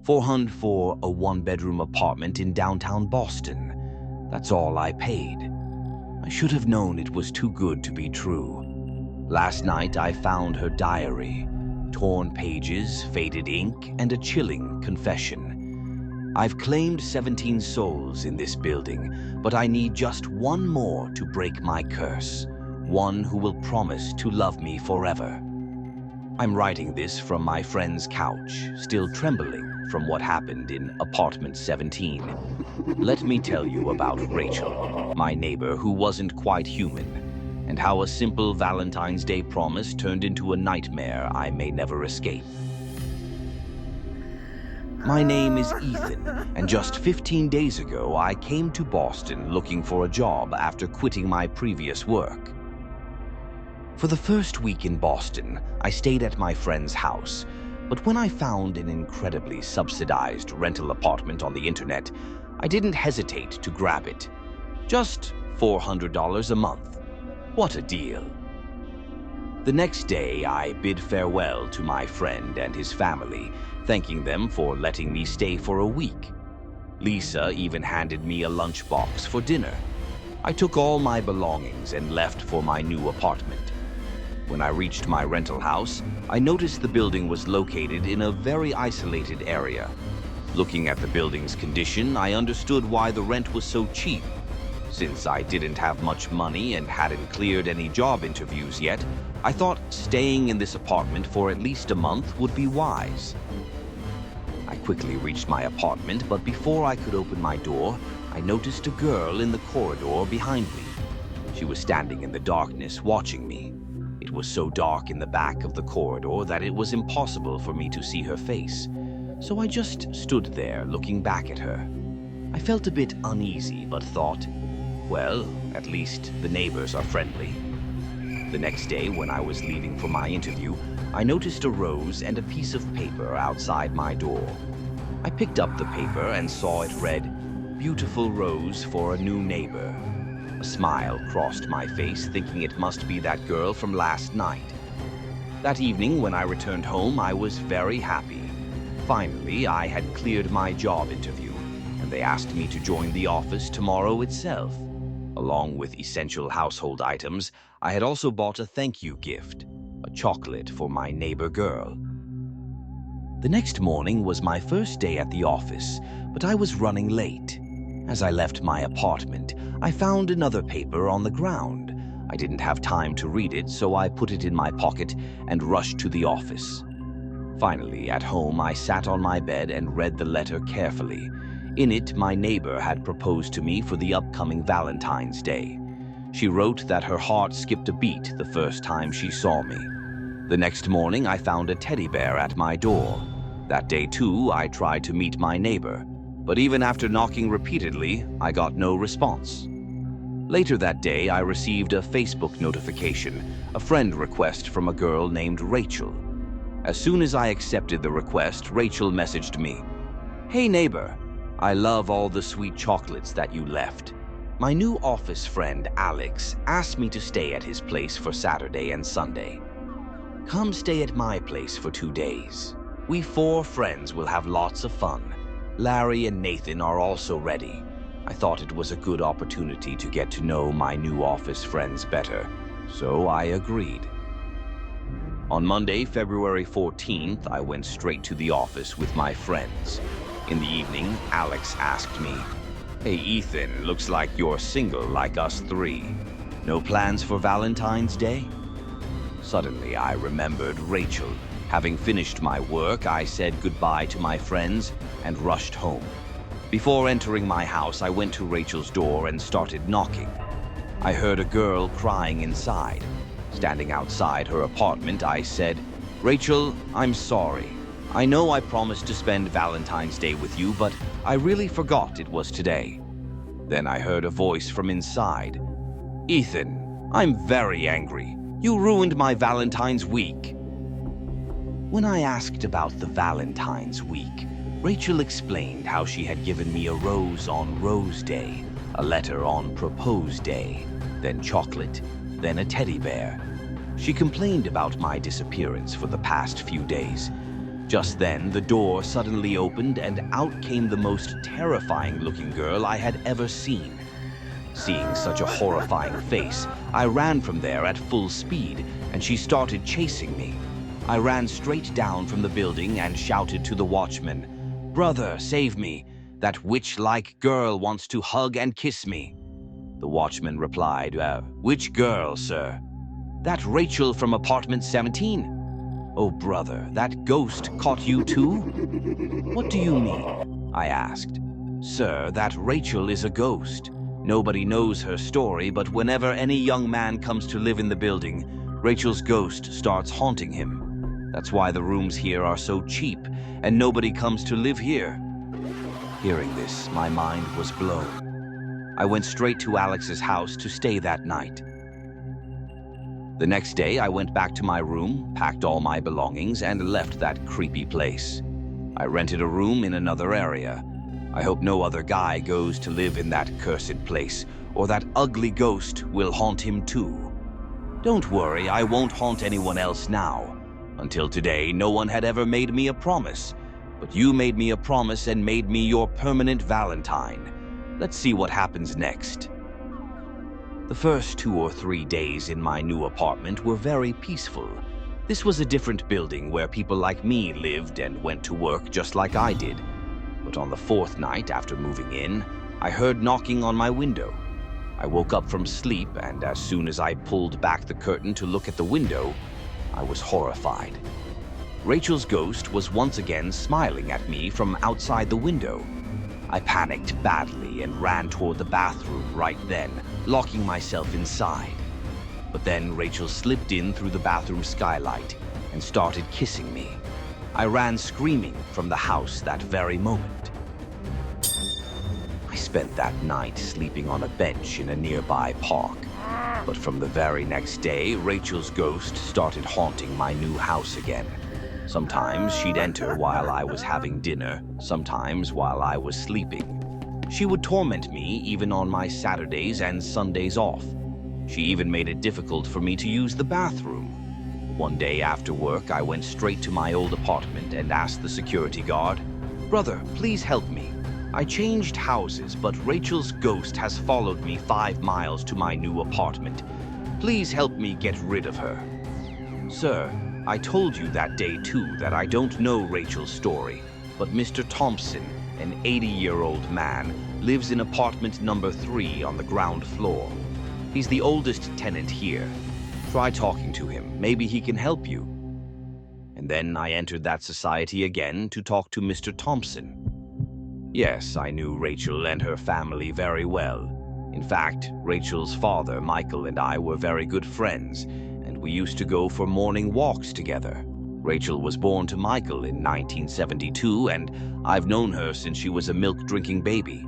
$400 for a one-bedroom apartment in downtown Boston. That's all I paid. I should have known it was too good to be true. Last night I found her diary, torn pages, faded ink, and a chilling confession. I've claimed 17 souls in this building, but I need just one more to break my curse. One who will promise to love me forever. I'm writing this from my friend's couch, still trembling from what happened in apartment 17. Let me tell you about Rachel, my neighbor who wasn't quite human, and how a simple Valentine's Day promise turned into a nightmare I may never escape. My name is Ethan, and just 15 days ago I came to Boston looking for a job after quitting my previous work. For the first week in Boston, I stayed at my friend's house, but when I found an incredibly subsidized rental apartment on the internet, I didn't hesitate to grab it. Just $400 a month. What a deal. The next day, I bid farewell to my friend and his family, thanking them for letting me stay for a week. Lisa even handed me a lunchbox for dinner. I took all my belongings and left for my new apartment. When I reached my rental house, I noticed the building was located in a very isolated area. Looking at the building's condition, I understood why the rent was so cheap. Since I didn't have much money and hadn't cleared any job interviews yet, I thought staying in this apartment for at least a month would be wise. I quickly reached my apartment, but before I could open my door, I noticed a girl in the corridor behind me. She was standing in the darkness watching me. It was so dark in the back of the corridor that it was impossible for me to see her face, so I just stood there looking back at her. I felt a bit uneasy, but thought, well, at least the neighbors are friendly. The next day, when I was leaving for my interview, I noticed a rose and a piece of paper outside my door. I picked up the paper and saw it read, "Beautiful rose for a new neighbor." A smile crossed my face, thinking it must be that girl from last night. That evening, when I returned home, I was very happy. Finally, I had cleared my job interview, and they asked me to join the office tomorrow itself. Along with essential household items, I had also bought a thank you gift, a chocolate for my neighbor girl. The next morning was my first day at the office, but I was running late. As I left my apartment, I found another paper on the ground. I didn't have time to read it, so I put it in my pocket and rushed to the office. Finally, at home, I sat on my bed and read the letter carefully. In it, my neighbor had proposed to me for the upcoming Valentine's Day. She wrote that her heart skipped a beat the first time she saw me. The next morning, I found a teddy bear at my door. That day, too, I tried to meet my neighbor. But even after knocking repeatedly, I got no response. Later that day, I received a Facebook notification, a friend request from a girl named Rachel. As soon as I accepted the request, Rachel messaged me, "Hey neighbor, I love all the sweet chocolates that you left. My new office friend Alex asked me to stay at his place for Saturday and Sunday. Come stay at my place for 2 days. We 4 friends will have lots of fun. Larry and Nathan are also ready." I thought it was a good opportunity to get to know my new office friends better, so I agreed. On Monday, February 14th, I went straight to the office with my friends. In the evening, Alex asked me, "Hey Ethan, looks like you're single like us 3. No plans for Valentine's Day?" Suddenly, I remembered Rachel. Having finished my work, I said goodbye to my friends and rushed home. Before entering my house, I went to Rachel's door and started knocking. I heard a girl crying inside. Standing outside her apartment, I said, "Rachel, I'm sorry. I know I promised to spend Valentine's Day with you, but I really forgot it was today." Then I heard a voice from inside. "Ethan, I'm very angry. You ruined my Valentine's week." When I asked about the Valentine's week, Rachel explained how she had given me a rose on Rose Day, a letter on Propose Day, then chocolate, then a teddy bear. She complained about my disappearance for the past few days. Just then, the door suddenly opened and out came the most terrifying-looking girl I had ever seen. Seeing such a horrifying face, I ran from there at full speed, and she started chasing me. I ran straight down from the building and shouted to the watchman, "Brother, save me! That witch-like girl wants to hug and kiss me." The watchman replied, "Which girl, sir?" "That Rachel from apartment 17. "Oh, brother, that ghost caught you too?" "What do you mean?" I asked. "Sir, that Rachel is a ghost. Nobody knows her story, but whenever any young man comes to live in the building, Rachel's ghost starts haunting him. That's why the rooms here are so cheap, and nobody comes to live here." Hearing this, my mind was blown. I went straight to Alex's house to stay that night. The next day, I went back to my room, packed all my belongings, and left that creepy place. I rented a room in another area. I hope no other guy goes to live in that cursed place, or that ugly ghost will haunt him too. Don't worry, I won't haunt anyone else now. Until today, no one had ever made me a promise. But you made me a promise and made me your permanent Valentine. Let's see what happens next. The first 2 or 3 days in my new apartment were very peaceful. This was a different building where people like me lived and went to work just like I did. But on the 4th night after moving in, I heard knocking on my window. I woke up from sleep, and as soon as I pulled back the curtain to look at the window, I was horrified. Rachel's ghost was once again smiling at me from outside the window. I panicked badly and ran toward the bathroom right then, locking myself inside. But then Rachel slipped in through the bathroom skylight and started kissing me. I ran screaming from the house that very moment. I spent that night sleeping on a bench in a nearby park. But from the very next day, Rachel's ghost started haunting my new house again. Sometimes she'd enter while I was having dinner, sometimes while I was sleeping. She would torment me even on my Saturdays and Sundays off. She even made it difficult for me to use the bathroom. One day after work, I went straight to my old apartment and asked the security guard, "Brother, please help me. I changed houses, but Rachel's ghost has followed me 5 miles to my new apartment. Please help me get rid of her." "Sir, I told you that day too that I don't know Rachel's story, but Mr. Thompson, an 80-year-old man, lives in apartment number 3 on the ground floor. He's the oldest tenant here. Try talking to him. Maybe he can help you." And then I entered that society again to talk to Mr. Thompson. Yes, I knew Rachel and her family very well. In fact, Rachel's father, Michael, and I were very good friends, and we used to go for morning walks together. Rachel was born to Michael in 1972, and I've known her since she was a milk-drinking baby.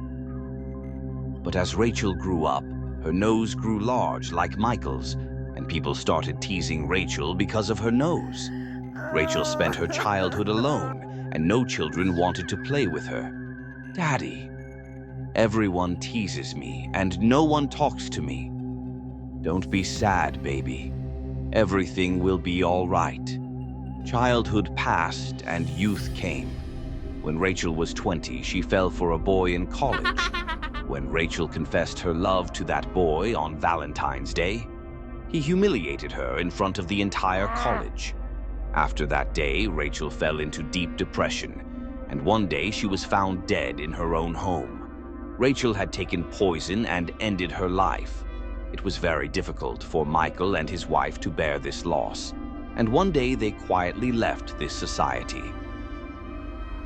But as Rachel grew up, her nose grew large like Michael's, and people started teasing Rachel because of her nose. Rachel spent her childhood alone, and no children wanted to play with her. "Daddy, everyone teases me, and no one talks to me." "Don't be sad, baby. Everything will be all right." Childhood passed and youth came. When Rachel was 20, she fell for a boy in college. When Rachel confessed her love to that boy on Valentine's Day, he humiliated her in front of the entire college. After that day, Rachel fell into deep depression, and one day she was found dead in her own home. Rachel had taken poison and ended her life. It was very difficult for Michael and his wife to bear this loss, and one day they quietly left this society.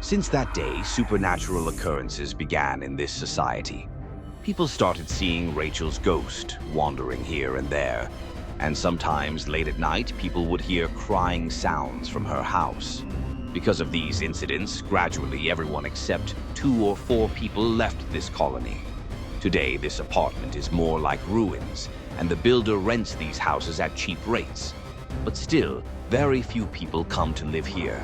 Since that day, supernatural occurrences began in this society. People started seeing Rachel's ghost wandering here and there, and sometimes late at night, people would hear crying sounds from her house. Because of these incidents, gradually everyone except 2 or 4 people left this colony. Today, this apartment is more like ruins, and the builder rents these houses at cheap rates. But still, very few people come to live here.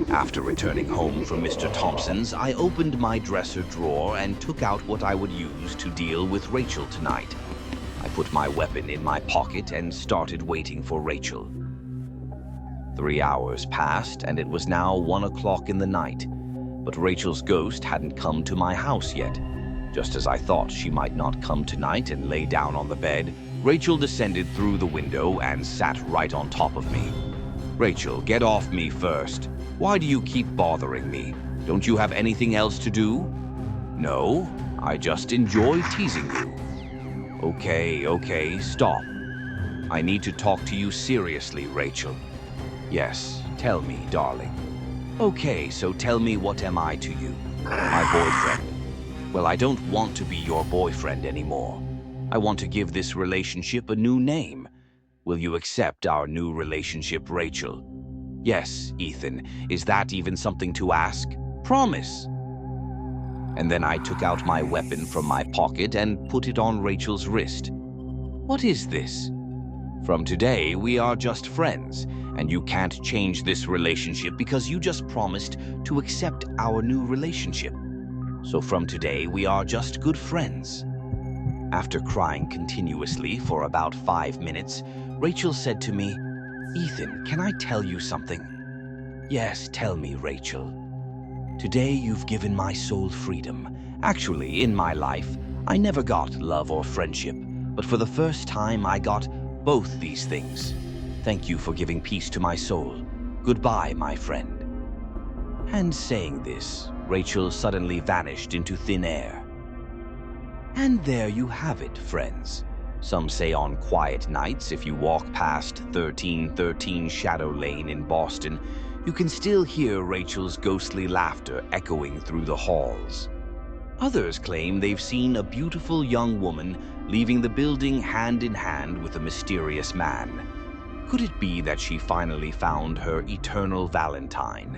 After returning home from Mr. Thompson's, I opened my dresser drawer and took out what I would use to deal with Rachel tonight. I put my weapon in my pocket and started waiting for Rachel. 3 hours passed, and it was now 1 o'clock in the night, but Rachel's ghost hadn't come to my house yet. Just as I thought she might not come tonight and lay down on the bed, Rachel descended through the window and sat right on top of me. "Rachel, get off me first. Why do you keep bothering me? Don't you have anything else to do?" "No, I just enjoy teasing you." Okay, stop. I need to talk to you seriously, Rachel." "Yes, tell me, darling." "Okay, so tell me, what am I to you?" "My boyfriend." "Well, I don't want to be your boyfriend anymore. I want to give this relationship a new name. Will you accept our new relationship, Rachel?" "Yes, Ethan. Is that even something to ask? Promise." And then I took out my weapon from my pocket and put it on Rachel's wrist. "What is this?" "From today, we are just friends, and you can't change this relationship because you just promised to accept our new relationship. So from today, we are just good friends." After crying continuously for about 5 minutes, Rachel said to me, "Ethan, can I tell you something?" "Yes, tell me, Rachel." "Today you've given my soul freedom. Actually, in my life, I never got love or friendship, but for the first time I got both these things. Thank you for giving peace to my soul. Goodbye, my friend." And saying this, Rachel suddenly vanished into thin air. And there you have it, friends. Some say on quiet nights, if you walk past 1313 Shadow Lane in Boston, you can still hear Rachel's ghostly laughter echoing through the halls. Others claim they've seen a beautiful young woman leaving the building hand in hand with a mysterious man. Could it be that she finally found her eternal Valentine?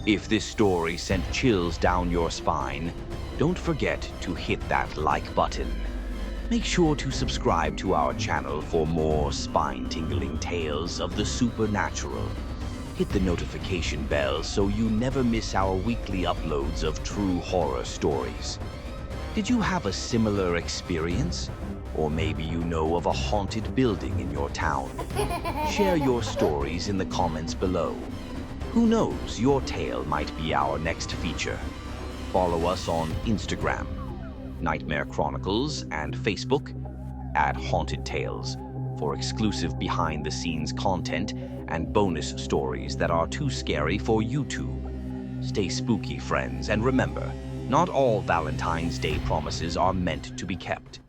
If this story sent chills down your spine, don't forget to hit that like button. Make sure to subscribe to our channel for more spine-tingling tales of the supernatural. Hit the notification bell so you never miss our weekly uploads of true horror stories. Did you have a similar experience? Or maybe you know of a haunted building in your town? Share your stories in the comments below. Who knows, your tale might be our next feature. Follow us on Instagram, Nightmare Chronicles, and Facebook @Haunted Tales for exclusive behind-the-scenes content and bonus stories that are too scary for YouTube. Stay spooky, friends, and remember, not all Valentine's Day promises are meant to be kept.